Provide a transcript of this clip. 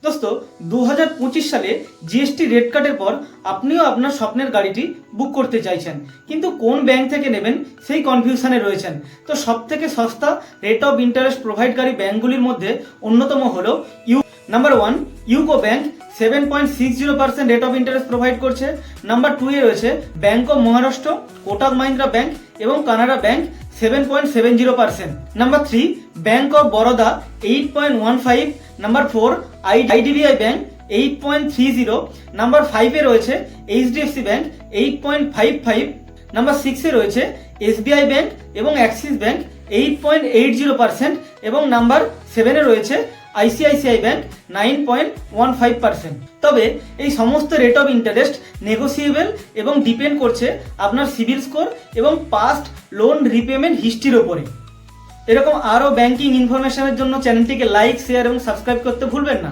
দোস্ত 2025 সালে GST rate কাটের পর আপনিও আপনার স্বপ্নের গাড়িটি বুক করতে চাইছেন, কিন্তু কোন ব্যাংক থেকে নেবেন সেই কনফিউশনে রয়েছেন। তো সবথেকে সস্তা রেট অফ ইন্টারেস্ট প্রোভাইডকারী ব্যাংকগুলির মধ্যে অন্যতম হলো number 1 UCO bank 7.60% rate of interest provide করছে। নাম্বার 2 এ রয়েছে bank of Maharashtra, Kotak Mahindra bank এবং Canara bank 7.70%। Number 3 bank of Baroda 8.15। Number 4 IDBI bank 8.30। Number 5 এ রয়েছে এইচডিএফসি ব্যাংক 8.55। নাম্বার 6 এ রয়েছে এসবিআই ব্যাংক এবং অ্যাক্সিস ব্যাংক 8.80%। এবং নাম্বার 7 এ রয়েছে আইসিআইসিআই ব্যাংক 9.15%। তবে এই সমস্ত রেট অফ ইন্টারেস্ট নেগোসিয়েবল এবং ডিপেন্ড করছে আপনার সিবিল স্কোর এবং পাস্ট লোন রিপেমেন্ট হিস্ট্রির ওপরে। এরকম আরও ব্যাংকিং ইনফরমেশনের জন্য চ্যানেলটিকে লাইক, শেয়ার এবং সাবস্ক্রাইব করতে ভুলবেন না।